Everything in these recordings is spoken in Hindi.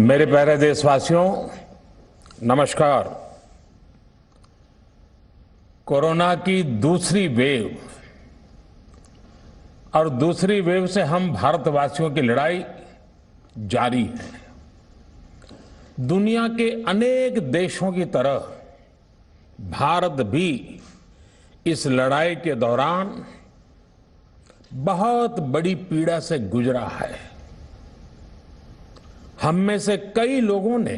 मेरे प्यारे देशवासियों, नमस्कार। कोरोना की दूसरी वेव और दूसरी वेव से हम भारतवासियों की लड़ाई जारी है। दुनिया के अनेक देशों की तरह भारत भी इस लड़ाई के दौरान बहुत बड़ी पीड़ा से गुजरा है। हम में से कई लोगों ने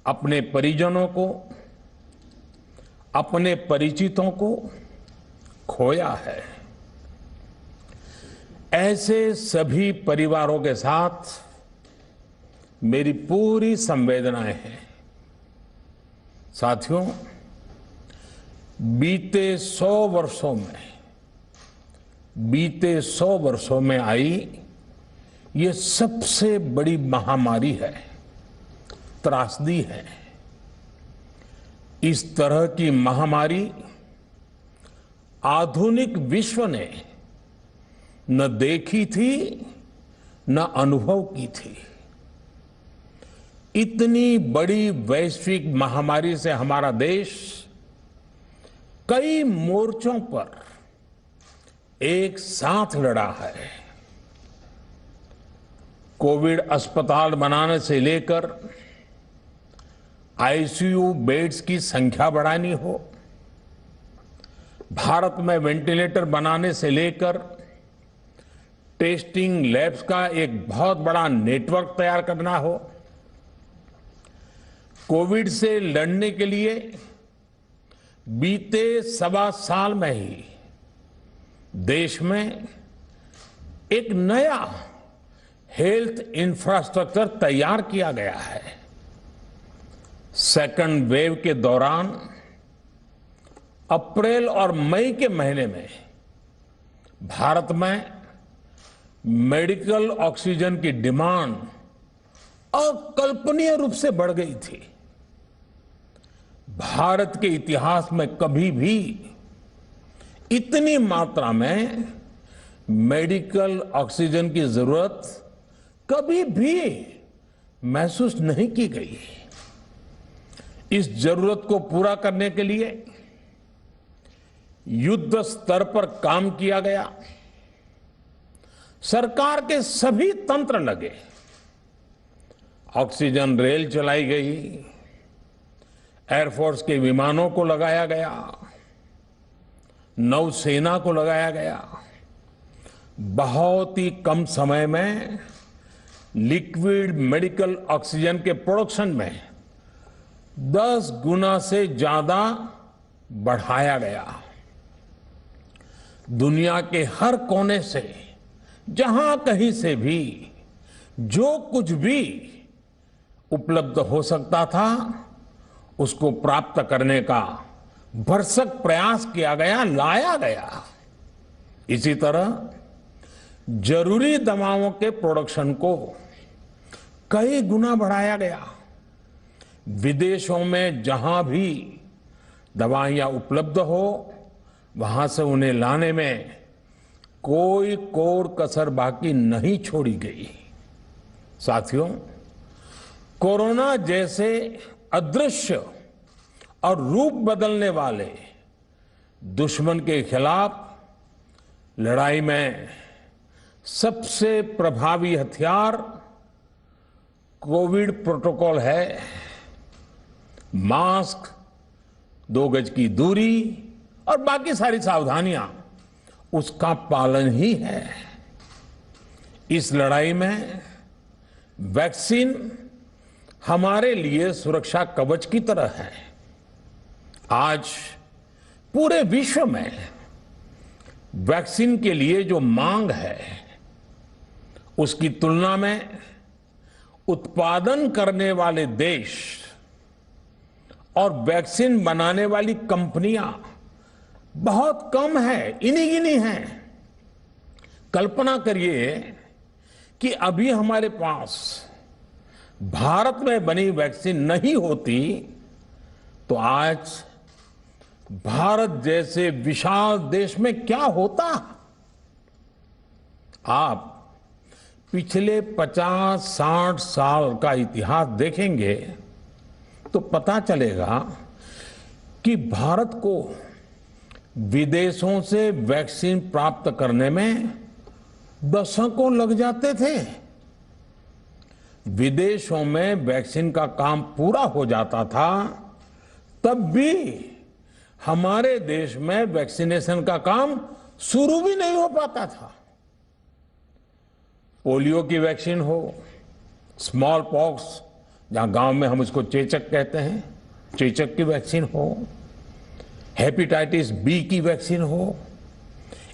अपने परिजनों को, अपने परिचितों को खोया है। ऐसे सभी परिवारों के साथ मेरी पूरी संवेदनाएं हैं। साथियों, बीते 100 वर्षों में आई ये सबसे बड़ी महामारी है, त्रासदी है। इस तरह की महामारी आधुनिक विश्व ने न देखी थी न अनुभव की थी। इतनी बड़ी वैश्विक महामारी से हमारा देश कई मोर्चों पर एक साथ लड़ा है। कोविड अस्पताल बनाने से लेकर आईसीयू बेड्स की संख्या बढ़ानी हो, भारत में वेंटिलेटर बनाने से लेकर टेस्टिंग लैब्स का एक बहुत बड़ा नेटवर्क तैयार करना हो, कोविड से लड़ने के लिए बीते 1.25 साल में ही देश में एक नया हेल्थ इंफ्रास्ट्रक्चर तैयार किया गया है। सेकंड वेव के दौरान अप्रैल और मई के महीने में भारत में मेडिकल ऑक्सीजन की डिमांड अकल्पनीय रूप से बढ़ गई थी। भारत के इतिहास में कभी भी इतनी मात्रा में मेडिकल ऑक्सीजन की जरूरत कभी भी महसूस नहीं की गई। इस जरूरत को पूरा करने के लिए युद्ध स्तर पर काम किया गया। सरकार के सभी तंत्र लगे। ऑक्सीजन रेल चलाई गई, एयरफोर्स के विमानों को लगाया गया, नौसेना को लगाया गया। बहुत ही कम समय में लिक्विड मेडिकल ऑक्सीजन के प्रोडक्शन में 10 गुना से ज्यादा बढ़ाया गया। दुनिया के हर कोने से, जहां कहीं से भी जो कुछ भी उपलब्ध हो सकता था उसको प्राप्त करने का भरसक प्रयास किया गया, लाया गया। इसी तरह जरूरी दवाओं के प्रोडक्शन को कई गुना बढ़ाया गया। विदेशों में जहां भी दवाइयां उपलब्ध हो वहां से उन्हें लाने में कोई कोर कसर बाकी नहीं छोड़ी गई। साथियों, कोरोना जैसे अदृश्य और रूप बदलने वाले दुश्मन के खिलाफ लड़ाई में सबसे प्रभावी हथियार कोविड प्रोटोकॉल है। मास्क, 2 गज की दूरी और बाकी सारी सावधानियां उसका पालन ही है। इस लड़ाई में वैक्सीन हमारे लिए सुरक्षा कवच की तरह है। आज पूरे विश्व में वैक्सीन के लिए जो मांग है उसकी तुलना में उत्पादन करने वाले देश और वैक्सीन बनाने वाली कंपनियां बहुत कम है, इन्हीं गिनी हैं। कल्पना करिए कि अभी हमारे पास भारत में बनी वैक्सीन नहीं होती तो आज भारत जैसे विशाल देश में क्या होता। आप पिछले 50-60 साल का इतिहास देखेंगे तो पता चलेगा कि भारत को विदेशों से वैक्सीन प्राप्त करने में दशकों लग जाते थे। विदेशों में वैक्सीन का काम पूरा हो जाता था, तब भी हमारे देश में वैक्सीनेशन का काम शुरू भी नहीं हो पाता था। पोलियो की वैक्सीन हो, स्मॉल पॉक्स, जहां गांव में हम उसको चेचक कहते हैं, चेचक की वैक्सीन हो, हेपेटाइटिस बी की वैक्सीन हो,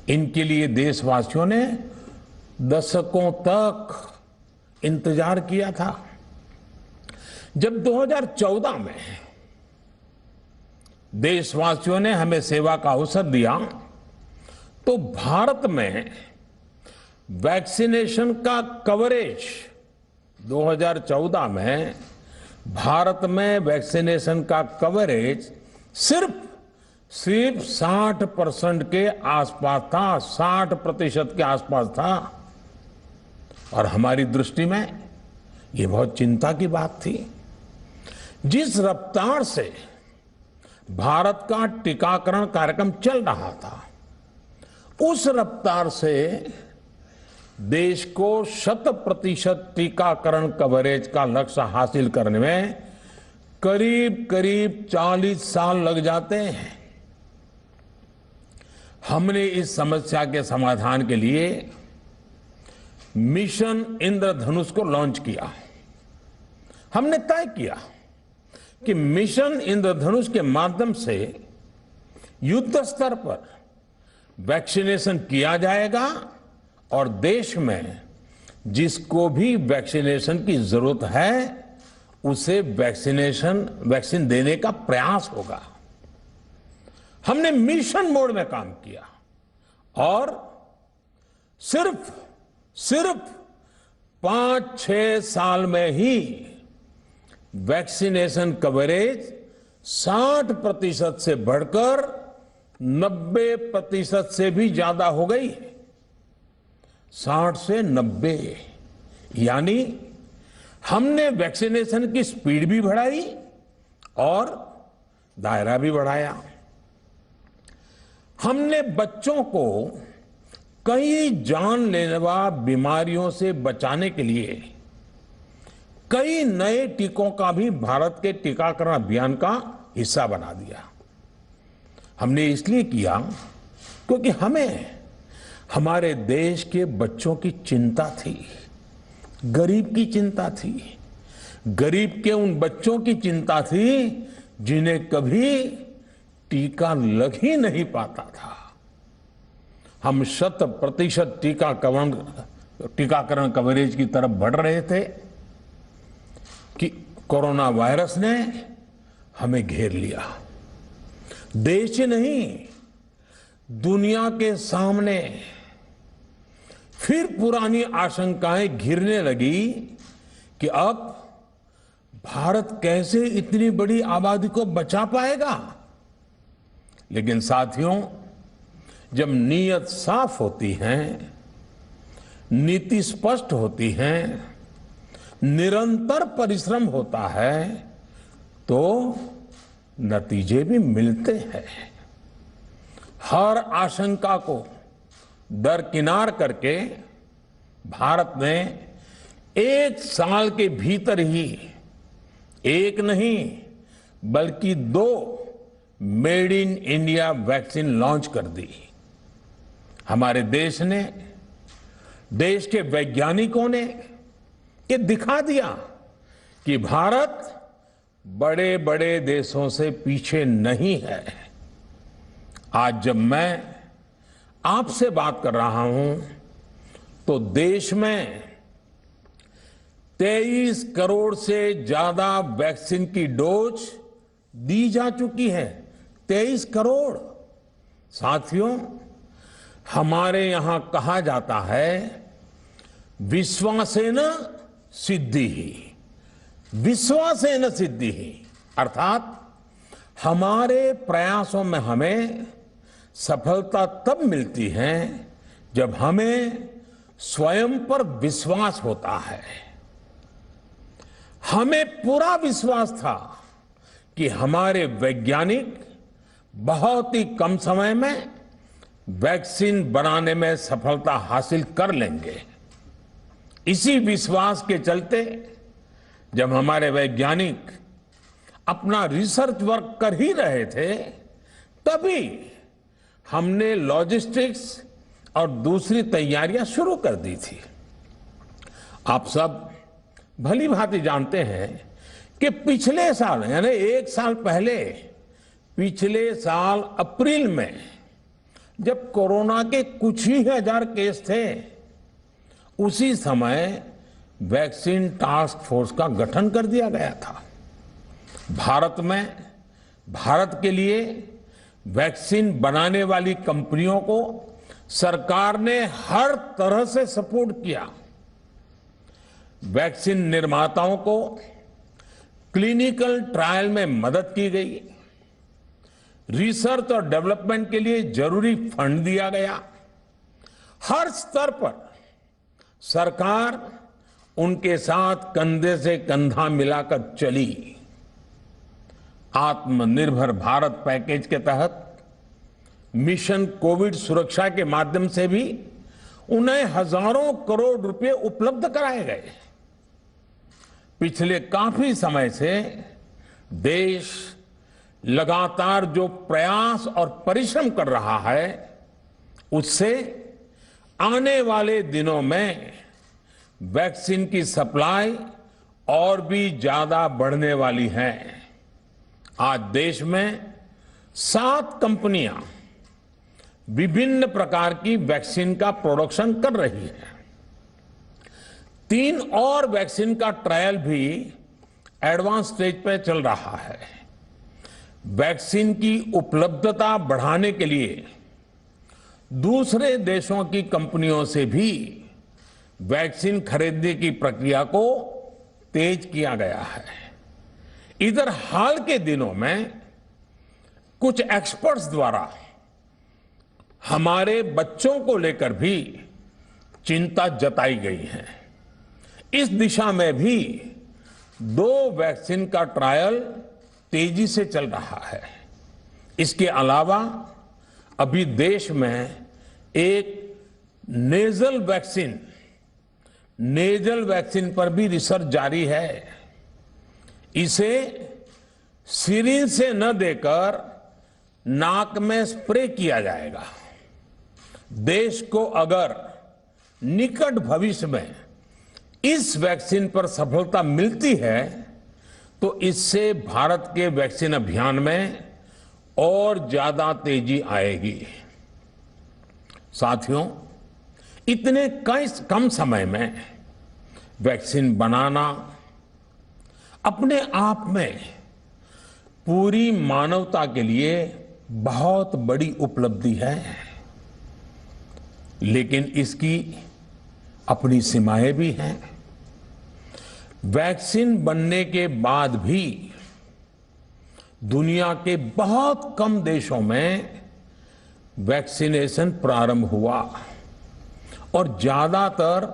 इनके लिए देशवासियों ने दशकों तक इंतजार किया था। जब 2014 में देशवासियों ने हमें सेवा का अवसर दिया, तो भारत में वैक्सीनेशन का कवरेज 2014 में भारत में वैक्सीनेशन का कवरेज सिर्फ 60% के आसपास था, 60% के आसपास था। और हमारी दृष्टि में ये बहुत चिंता की बात थी। जिस रफ्तार से भारत का टीकाकरण कार्यक्रम चल रहा था, उस रफ्तार से देश को 100% टीकाकरण कवरेज का लक्ष्य हासिल करने में करीब करीब 40 साल लग जाते हैं। हमने इस समस्या के समाधान के लिए मिशन इंद्रधनुष को लॉन्च किया। हमने तय किया कि मिशन इंद्रधनुष के माध्यम से युद्ध स्तर पर वैक्सीनेशन किया जाएगा और देश में जिसको भी वैक्सीनेशन की जरूरत है उसे वैक्सीन देने का प्रयास होगा। हमने मिशन मोड में काम किया और सिर्फ 5-6 साल में ही वैक्सीनेशन कवरेज 60% से बढ़कर 90% से भी ज्यादा हो गई। 60 से 90, यानी हमने वैक्सीनेशन की स्पीड भी बढ़ाई और दायरा भी बढ़ाया। हमने बच्चों को कई जानलेवा बीमारियों से बचाने के लिए कई नए टीकों का भी भारत के टीकाकरण अभियान का हिस्सा बना दिया। हमने इसलिए किया क्योंकि हमें हमारे देश के बच्चों की चिंता थी, गरीब की चिंता थी, गरीब के उन बच्चों की चिंता थी जिन्हें कभी टीका लग ही नहीं पाता था। हम 100% टीकाकरण कवरेज की तरफ बढ़ रहे थे कि कोरोना वायरस ने हमें घेर लिया। देश ही नहीं, दुनिया के सामने फिर पुरानी आशंकाएं घिरने लगी कि अब भारत कैसे इतनी बड़ी आबादी को बचा पाएगा। लेकिन साथियों, जब नीयत साफ होती है, नीति स्पष्ट होती है, निरंतर परिश्रम होता है, तो नतीजे भी मिलते हैं। हर आशंका को दरकिनार करके भारत ने 1 साल के भीतर ही एक नहीं बल्कि 2 made in India vaccine launch कर दी। हमारे देश ने, देश के वैज्ञानिकों ने ये दिखा दिया कि भारत बड़े बड़े देशों से पीछे नहीं है। आज जब मैं आपसे बात कर रहा हूं तो देश में 23 करोड़ से ज्यादा वैक्सीन की डोज दी जा चुकी है। 23 करोड़। साथियों, हमारे यहां कहा जाता है विश्वासेन सिद्धिः, विश्वासेन सिद्धिः, अर्थात हमारे प्रयासों में हमें सफलता तब मिलती है जब हमें स्वयं पर विश्वास होता है। हमें पूरा विश्वास था कि हमारे वैज्ञानिक बहुत ही कम समय में वैक्सीन बनाने में सफलता हासिल कर लेंगे। इसी विश्वास के चलते जब हमारे वैज्ञानिक अपना रिसर्च वर्क कर ही रहे थे, तभी हमने लॉजिस्टिक्स और दूसरी तैयारियां शुरू कर दी थी। आप सब भली भांति जानते हैं कि पिछले साल यानी 1 साल पहले, पिछले साल अप्रैल में जब कोरोना के कुछ ही हजार केस थे, उसी समय वैक्सीन टास्क फोर्स का गठन कर दिया गया था। भारत के लिए वैक्सीन बनाने वाली कंपनियों को सरकार ने हर तरह से सपोर्ट किया। वैक्सीन निर्माताओं को क्लिनिकल ट्रायल में मदद की गई, रिसर्च और डेवलपमेंट के लिए जरूरी फंड दिया गया। हर स्तर पर सरकार उनके साथ कंधे से कंधा मिलाकर चली। आत्मनिर्भर भारत पैकेज के तहत मिशन कोविड सुरक्षा के माध्यम से भी उन्हें हजारों करोड़ रुपए उपलब्ध कराए गए। पिछले काफी समय से देश लगातार जो प्रयास और परिश्रम कर रहा है, उससे आने वाले दिनों में वैक्सीन की सप्लाई और भी ज्यादा बढ़ने वाली है। आज देश में 7 कंपनियां विभिन्न प्रकार की वैक्सीन का प्रोडक्शन कर रही है। 3 और वैक्सीन का ट्रायल भी एडवांस स्टेज पर चल रहा है। वैक्सीन की उपलब्धता बढ़ाने के लिए दूसरे देशों की कंपनियों से भी वैक्सीन खरीदने की प्रक्रिया को तेज किया गया है। इधर हाल के दिनों में कुछ एक्सपर्ट्स द्वारा हमारे बच्चों को लेकर भी चिंता जताई गई है। इस दिशा में भी 2 वैक्सीन का ट्रायल तेजी से चल रहा है। इसके अलावा अभी देश में एक नेजल वैक्सीन पर भी रिसर्च जारी है। इसे सिरिंज से न देकर नाक में स्प्रे किया जाएगा। देश को अगर निकट भविष्य में इस वैक्सीन पर सफलता मिलती है, तो इससे भारत के वैक्सीन अभियान में और ज्यादा तेजी आएगी। साथियों, इतने कम समय में वैक्सीन बनाना अपने आप में पूरी मानवता के लिए बहुत बड़ी उपलब्धि है, लेकिन इसकी अपनी सीमाएं भी हैं। वैक्सीन बनने के बाद भी दुनिया के बहुत कम देशों में वैक्सीनेशन प्रारंभ हुआ और ज्यादातर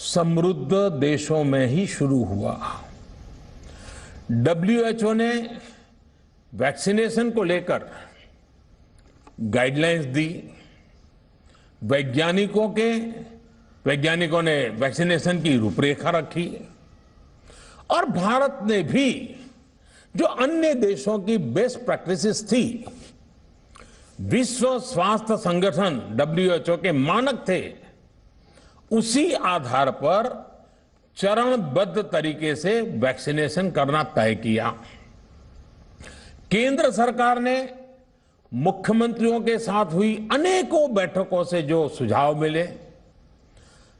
समृद्ध देशों में ही शुरू हुआ। WHO ने वैक्सीनेशन को लेकर गाइडलाइंस दी। वैज्ञानिकों ने वैक्सीनेशन की रूपरेखा रखी और भारत ने भी जो अन्य देशों की बेस्ट प्रैक्टिसेस थी, विश्व स्वास्थ्य संगठन WHO के मानक थे, उसी आधार पर चरणबद्ध तरीके से वैक्सीनेशन करना तय किया। केंद्र सरकार ने मुख्यमंत्रियों के साथ हुई अनेकों बैठकों से जो सुझाव मिले,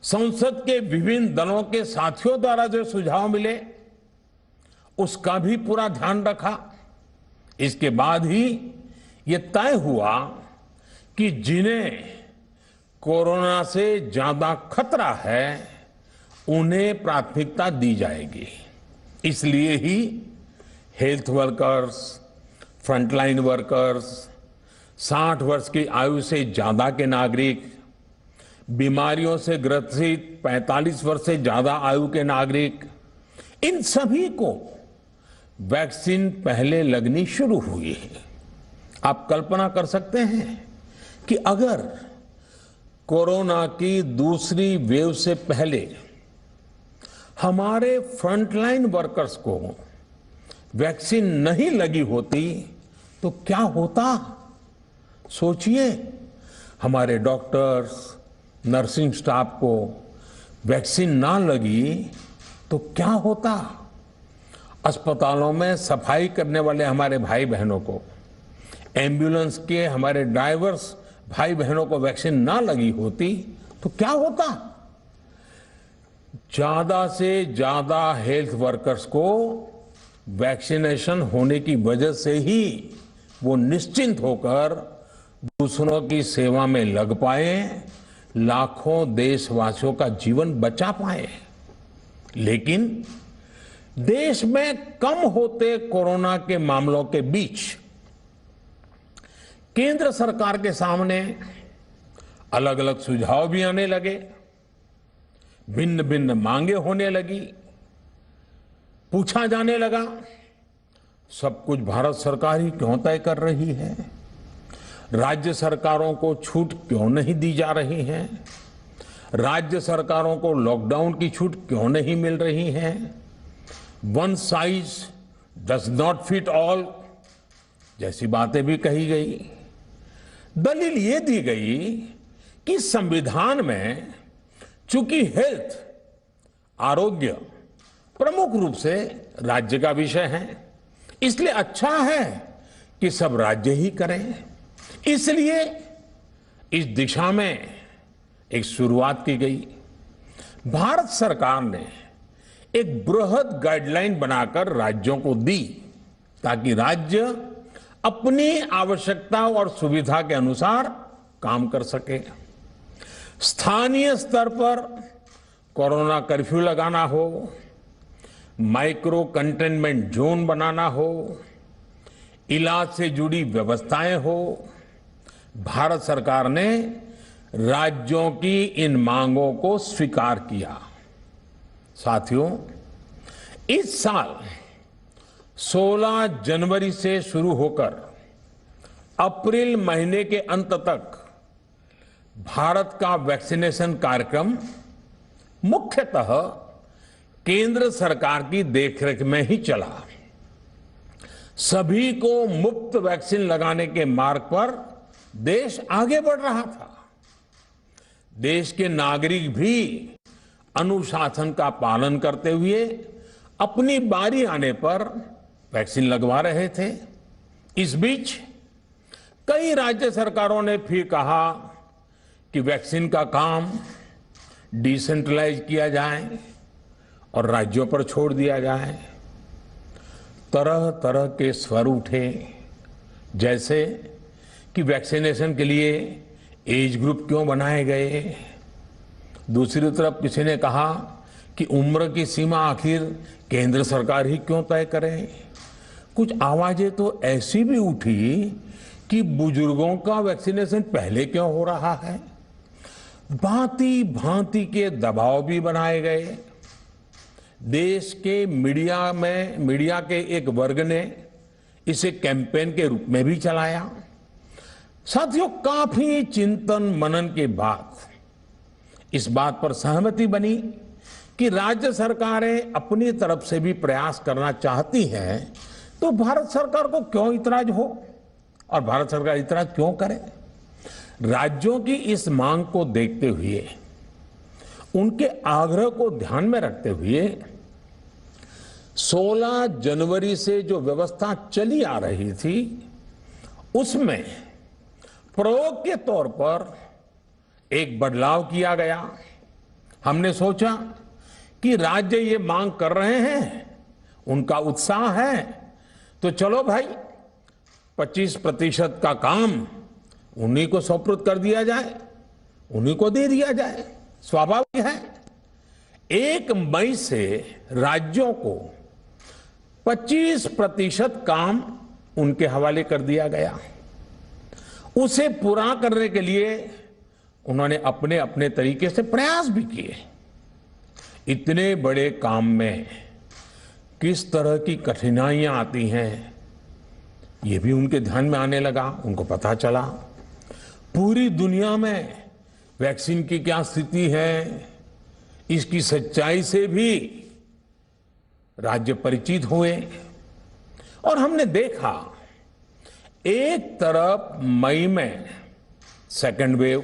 संसद के विभिन्न दलों के साथियों द्वारा जो सुझाव मिले, उसका भी पूरा ध्यान रखा। इसके बाद ही ये तय हुआ कि जिन्हें कोरोना से ज्यादा खतरा है, उन्हें प्राथमिकता दी जाएगी। इसलिए ही हेल्थ वर्कर्स, फ्रंटलाइन वर्कर्स, 60 वर्ष की आयु से ज्यादा के नागरिक, बीमारियों से ग्रसित 45 वर्ष से ज्यादा आयु के नागरिक, इन सभी को वैक्सीन पहले लगनी शुरू हुई है। आप कल्पना कर सकते हैं कि अगर कोरोना की दूसरी वेव से पहले हमारे फ्रंटलाइन वर्कर्स को वैक्सीन नहीं लगी होती तो क्या होता। सोचिए, हमारे डॉक्टर्स, नर्सिंग स्टाफ को वैक्सीन ना लगी तो क्या होता। अस्पतालों में सफाई करने वाले हमारे भाई बहनों को, एम्बुलेंस के हमारे ड्राइवर्स भाई बहनों को वैक्सीन ना लगी होती तो क्या होता। ज्यादा से ज्यादा हेल्थ वर्कर्स को वैक्सीनेशन होने की वजह से ही वो निश्चिंत होकर दूसरों की सेवा में लग पाए, लाखों देशवासियों का जीवन बचा पाए। लेकिन देश में कम होते कोरोना के मामलों के बीच केंद्र सरकार के सामने अलग अलग सुझाव भी आने लगे, भिन्न भिन्न मांगे होने लगी। पूछा जाने लगा, सब कुछ भारत सरकार ही क्यों तय कर रही है, राज्य सरकारों को छूट क्यों नहीं दी जा रही है, राज्य सरकारों को लॉकडाउन की छूट क्यों नहीं मिल रही है। One size does not fit all जैसी बातें भी कही गई। दलील ये दी गई कि संविधान में चूंकि हेल्थ, आरोग्य प्रमुख रूप से राज्य का विषय है, इसलिए अच्छा है कि सब राज्य ही करें। इसलिए इस दिशा में एक शुरुआत की गई। भारत सरकार ने एक बृहद गाइडलाइन बनाकर राज्यों को दी ताकि राज्य अपनी आवश्यकता और सुविधा के अनुसार काम कर सके। स्थानीय स्तर पर कोरोना कर्फ्यू लगाना हो, माइक्रो कंटेनमेंट जोन बनाना हो, इलाज से जुड़ी व्यवस्थाएं हो, भारत सरकार ने राज्यों की इन मांगों को स्वीकार किया। साथियों, इस साल 16 जनवरी से शुरू होकर अप्रैल महीने के अंत तक भारत का वैक्सीनेशन कार्यक्रम मुख्यतः केंद्र सरकार की देखरेख में ही चला। सभी को मुफ्त वैक्सीन लगाने के मार्ग पर देश आगे बढ़ रहा था। देश के नागरिक भी अनुशासन का पालन करते हुए अपनी बारी आने पर वैक्सीन लगवा रहे थे। इस बीच कई राज्य सरकारों ने फिर कहा कि वैक्सीन का काम डिसेंट्रलाइज किया जाए और राज्यों पर छोड़ दिया जाए। तरह तरह के स्वर उठे, जैसे कि वैक्सीनेशन के लिए एज ग्रुप क्यों बनाए गए। दूसरी तरफ किसी ने कहा कि उम्र की सीमा आखिर केंद्र सरकार ही क्यों तय करे। कुछ आवाजें तो ऐसी भी उठी कि बुजुर्गों का वैक्सीनेशन पहले क्यों हो रहा है। भांति भांति के दबाव भी बनाए गए। देश के मीडिया के एक वर्ग ने इसे कैंपेन के रूप में भी चलाया। साथियों, काफी चिंतन मनन के बाद इस बात पर सहमति बनी कि राज्य सरकारें अपनी तरफ से भी प्रयास करना चाहती हैं, तो भारत सरकार को क्यों इतराज हो और भारत सरकार इतराज क्यों करे। राज्यों की इस मांग को देखते हुए, उनके आग्रह को ध्यान में रखते हुए 16 जनवरी से जो व्यवस्था चली आ रही थी, उसमें प्रयोग के तौर पर एक बदलाव किया गया। हमने सोचा कि राज्य ये मांग कर रहे हैं, उनका उत्साह है, तो चलो भाई 25% का काम उन्हीं को सुपुर्द कर दिया जाए, उन्हीं को दे दिया जाए। स्वाभाविक है 1 मई से राज्यों को 25% काम उनके हवाले कर दिया गया। उसे पूरा करने के लिए उन्होंने अपने अपने तरीके से प्रयास भी किए। इतने बड़े काम में किस तरह की कठिनाइयां आती हैं, ये भी उनके ध्यान में आने लगा। उनको पता चला पूरी दुनिया में वैक्सीन की क्या स्थिति है, इसकी सच्चाई से भी राज्य परिचित हुए। और हमने देखा, एक तरफ मई में सेकेंड वेव,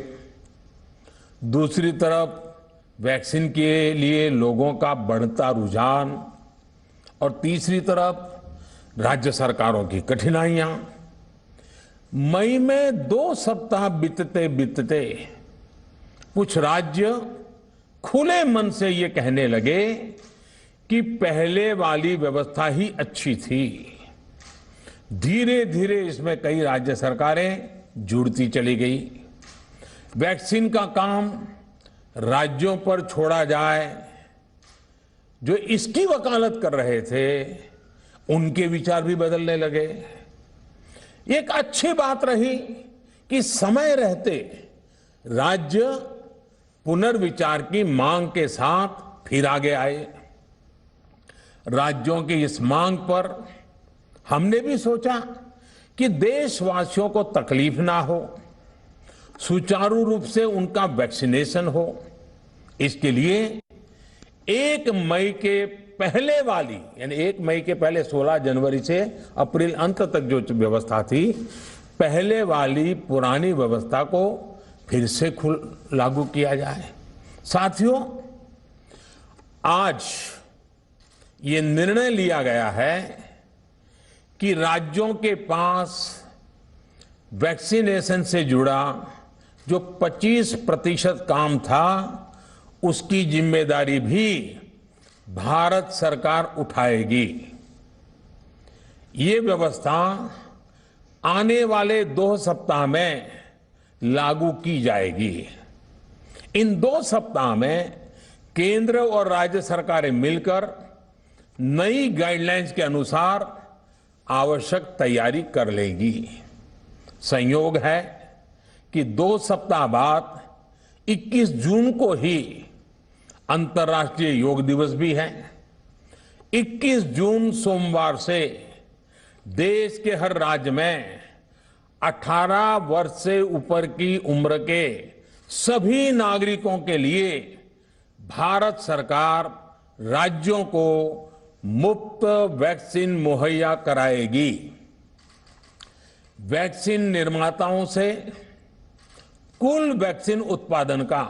दूसरी तरफ वैक्सीन के लिए लोगों का बढ़ता रुझान, और तीसरी तरफ राज्य सरकारों की कठिनाइयां। मई में 2 सप्ताह बीतते बीतते कुछ राज्य खुले मन से ये कहने लगे कि पहले वाली व्यवस्था ही अच्छी थी। धीरे धीरे इसमें कई राज्य सरकारें जुड़ती चली गई। वैक्सीन का काम राज्यों पर छोड़ा जाए। जो इसकी वकालत कर रहे थे उनके विचार भी बदलने लगे। एक अच्छी बात रही कि समय रहते राज्य पुनर्विचार की मांग के साथ फिर आगे आए। राज्यों की इस मांग पर हमने भी सोचा कि देशवासियों को तकलीफ ना हो, सुचारू रूप से उनका वैक्सीनेशन हो। इसके लिए 1 मई के पहले वाली, यानी 1 मई के पहले 16 जनवरी से अप्रैल अंत तक जो व्यवस्था थी, पहले वाली पुरानी व्यवस्था को फिर से लागू किया जाए। साथियों, आज ये निर्णय लिया गया है कि राज्यों के पास वैक्सीनेशन से जुड़ा जो 25% काम था, उसकी जिम्मेदारी भी भारत सरकार उठाएगी। ये व्यवस्था आने वाले 2 सप्ताह में लागू की जाएगी। इन 2 सप्ताह में केंद्र और राज्य सरकारें मिलकर नई गाइडलाइंस के अनुसार आवश्यक तैयारी कर लेंगी। संयोग है कि 2 सप्ताह बाद 21 जून को ही अंतर्राष्ट्रीय योग दिवस भी है। 21 जून सोमवार से देश के हर राज्य में 18 वर्ष से ऊपर की उम्र के सभी नागरिकों के लिए भारत सरकार राज्यों को मुफ्त वैक्सीन मुहैया कराएगी। वैक्सीन निर्माताओं से कुल वैक्सीन उत्पादन का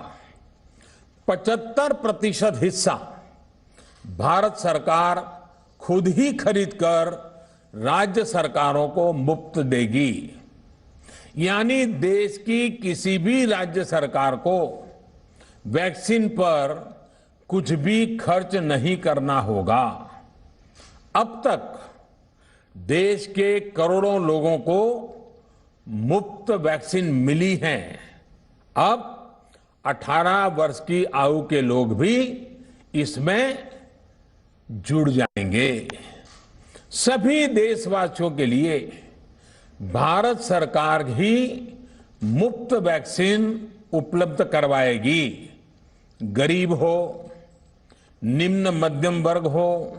75% हिस्सा भारत सरकार खुद ही खरीदकर राज्य सरकारों को मुफ्त देगी। यानी देश की किसी भी राज्य सरकार को वैक्सीन पर कुछ भी खर्च नहीं करना होगा। अब तक देश के करोड़ों लोगों को मुफ्त वैक्सीन मिली है। अब 18 वर्ष की आयु के लोग भी इसमें जुड़ जाएंगे। सभी देशवासियों के लिए भारत सरकार ही मुफ्त वैक्सीन उपलब्ध करवाएगी। गरीब हो, निम्न मध्यम वर्ग हो,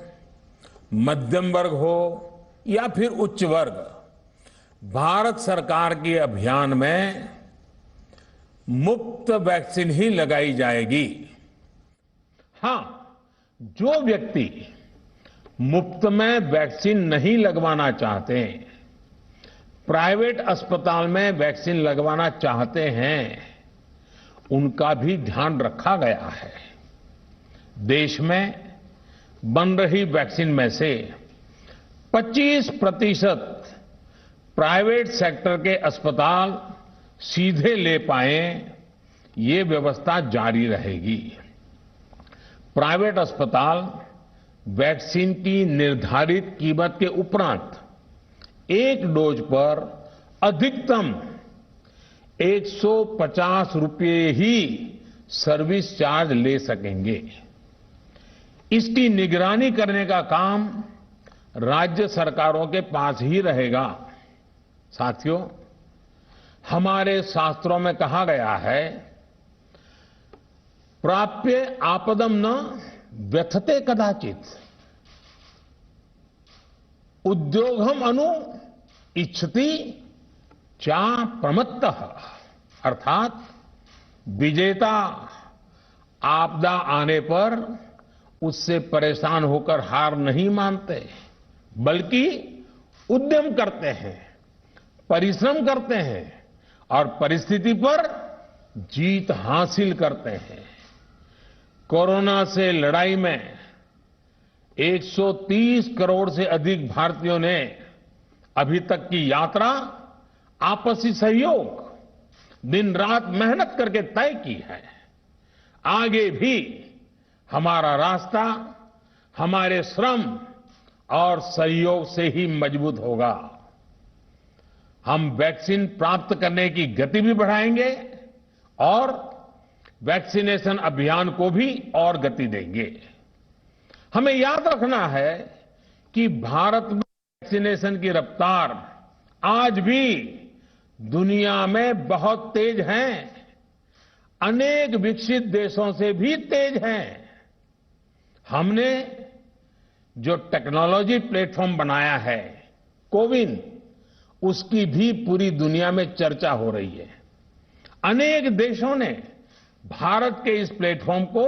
मध्यम वर्ग हो या फिर उच्च वर्ग, भारत सरकार के अभियान में मुफ्त वैक्सीन ही लगाई जाएगी। हां, जो व्यक्ति मुफ्त में वैक्सीन नहीं लगवाना चाहते, प्राइवेट अस्पताल में वैक्सीन लगवाना चाहते हैं, उनका भी ध्यान रखा गया है। देश में बन रही वैक्सीन में से 25% प्राइवेट सेक्टर के अस्पताल सीधे ले पाए, ये व्यवस्था जारी रहेगी। प्राइवेट अस्पताल वैक्सीन की निर्धारित कीमत के उपरांत एक डोज पर अधिकतम 150 रुपये ही सर्विस चार्ज ले सकेंगे। इसकी निगरानी करने का काम राज्य सरकारों के पास ही रहेगा। साथियों, हमारे शास्त्रों में कहा गया है प्राप्य आपदम न व्यथते कदाचित उद्योगम अनु इच्छति चा प्रमत्तः। अर्थात विजेता आपदा आने पर उससे परेशान होकर हार नहीं मानते, बल्कि उद्यम करते हैं, परिश्रम करते हैं और परिस्थिति पर जीत हासिल करते हैं। कोरोना से लड़ाई में 130 करोड़ से अधिक भारतीयों ने अभी तक की यात्रा आपसी सहयोग, दिन रात मेहनत करके तय की है। आगे भी हमारा रास्ता हमारे श्रम और सहयोग से ही मजबूत होगा। हम वैक्सीन प्राप्त करने की गति भी बढ़ाएंगे और वैक्सीनेशन अभियान को भी और गति देंगे। हमें याद रखना है कि भारत में वैक्सीनेशन की रफ्तार आज भी दुनिया में बहुत तेज है, अनेक विकसित देशों से भी तेज है। हमने जो टेक्नोलॉजी प्लेटफॉर्म बनाया है कोविन, उसकी भी पूरी दुनिया में चर्चा हो रही है। अनेक देशों ने भारत के इस प्लेटफॉर्म को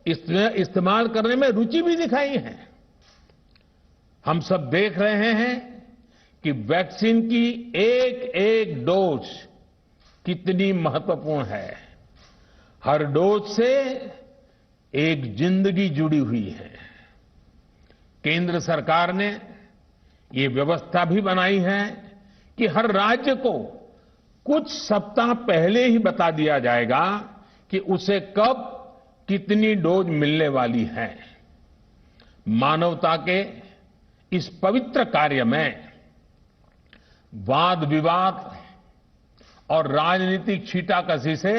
इस्तेमाल करने में रुचि भी दिखाई है। हम सब देख रहे हैं कि वैक्सीन की एक एक डोज कितनी महत्वपूर्ण है। हर डोज से एक जिंदगी जुड़ी हुई है। केंद्र सरकार ने ये व्यवस्था भी बनाई है कि हर राज्य को कुछ सप्ताह पहले ही बता दिया जाएगा कि उसे कब कितनी डोज मिलने वाली है। मानवता के इस पवित्र कार्य में वाद विवाद और राजनीतिक छींटाकशी से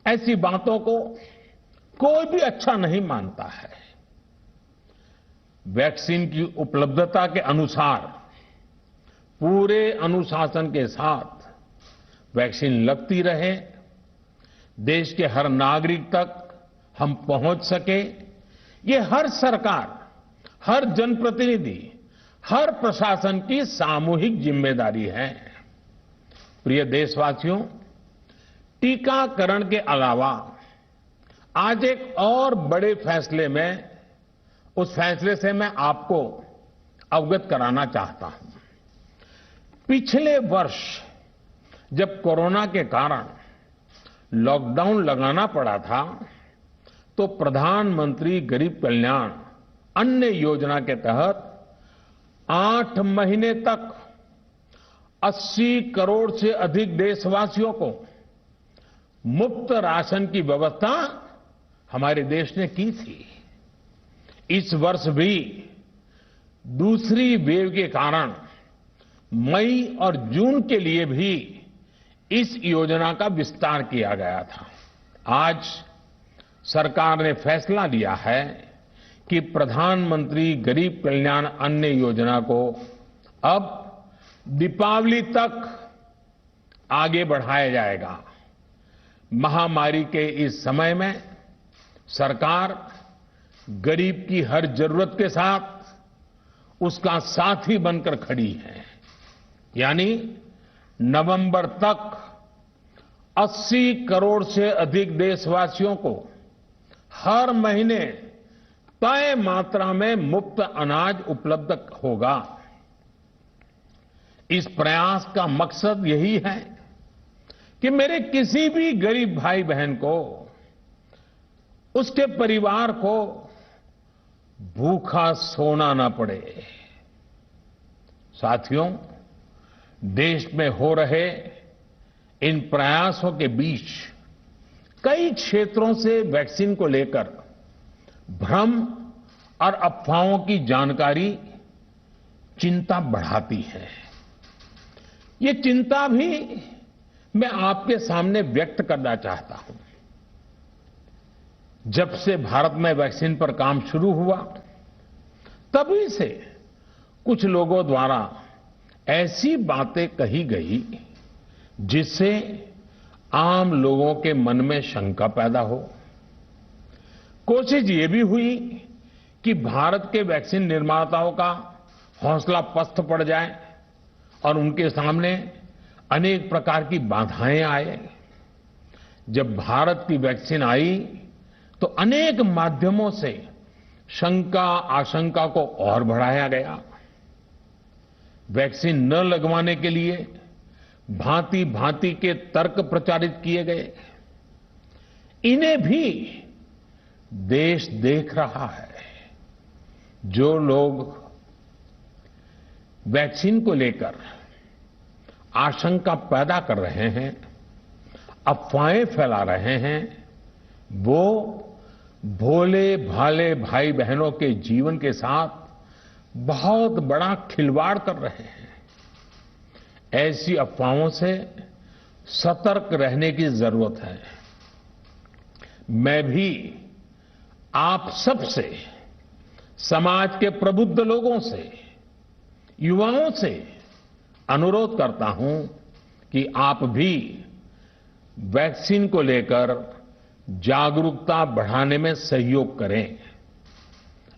ऐसी बातों को कोई भी अच्छा नहीं मानता है। वैक्सीन की उपलब्धता के अनुसार पूरे अनुशासन के साथ वैक्सीन लगती रहे, देश के हर नागरिक तक हम पहुंच सके, ये हर सरकार, हर जनप्रतिनिधि, हर प्रशासन की सामूहिक जिम्मेदारी है। प्रिय देशवासियों, टीकाकरण के अलावा आज एक और बड़े फैसले में, उस फैसले से मैं आपको अवगत कराना चाहता हूं। पिछले वर्ष जब कोरोना के कारण लॉकडाउन लगाना पड़ा था, तो प्रधानमंत्री गरीब कल्याण अन्न योजना के तहत 8 महीने तक 80 करोड़ से अधिक देशवासियों को मुफ्त राशन की व्यवस्था हमारे देश ने की थी। इस वर्ष भी दूसरी वेव के कारण मई और जून के लिए भी इस योजना का विस्तार किया गया था। आज सरकार ने फैसला लिया है कि प्रधानमंत्री गरीब कल्याण अन्न योजना को अब दीपावली तक आगे बढ़ाया जाएगा। महामारी के इस समय में सरकार गरीब की हर जरूरत के साथ उसका साथी बनकर खड़ी है। यानी नवंबर तक 80 करोड़ से अधिक देशवासियों को हर महीने तय मात्रा में मुफ्त अनाज उपलब्ध होगा। इस प्रयास का मकसद यही है कि मेरे किसी भी गरीब भाई बहन को, उसके परिवार को भूखा सोना ना पड़े। साथियों, देश में हो रहे इन प्रयासों के बीच कई क्षेत्रों से वैक्सीन को लेकर भ्रम और अफवाहों की जानकारी चिंता बढ़ाती है। ये चिंता भी मैं आपके सामने व्यक्त करना चाहता हूं। जब से भारत में वैक्सीन पर काम शुरू हुआ, तभी से कुछ लोगों द्वारा ऐसी बातें कही गई जिससे आम लोगों के मन में शंका पैदा हो। कोशिश ये भी हुई कि भारत के वैक्सीन निर्माताओं का हौसला पस्त पड़ जाए और उनके सामने अनेक प्रकार की बाधाएं आए। जब भारत की वैक्सीन आई तो अनेक माध्यमों से शंका आशंका को और बढ़ाया गया। वैक्सीन न लगवाने के लिए भांति भांति के तर्क प्रचारित किए गए। इन्हें भी देश देख रहा है। जो लोग वैक्सीन को लेकर आशंका पैदा कर रहे हैं, अफवाहें फैला रहे हैं, वो भोले भाले भाई बहनों के जीवन के साथ बहुत बड़ा खिलवाड़ कर रहे हैं। ऐसी अफवाहों से सतर्क रहने की जरूरत है। मैं भी आप सबसे, समाज के प्रबुद्ध लोगों से, युवाओं से अनुरोध करता हूं कि आप भी वैक्सीन को लेकर जागरूकता बढ़ाने में सहयोग करें।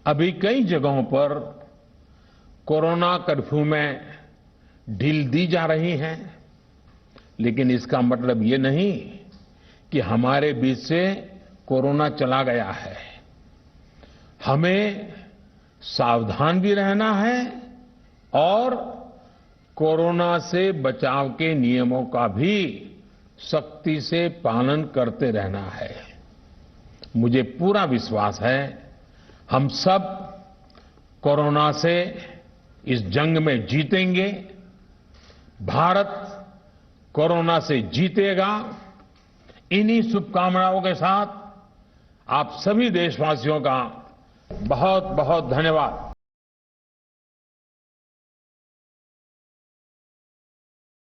अभी कई जगहों पर कोरोना कर्फ्यू में ढील दी जा रही है, लेकिन इसका मतलब ये नहीं कि हमारे बीच से कोरोना चला गया है। हमें सावधान भी रहना है और कोरोना से बचाव के नियमों का भी सख्ती से पालन करते रहना है। मुझे पूरा विश्वास है हम सब कोरोना से इस जंग में जीतेंगे। भारत कोरोना से जीतेगा। इन्हीं शुभकामनाओं के साथ आप सभी देशवासियों का बहुत बहुत धन्यवाद।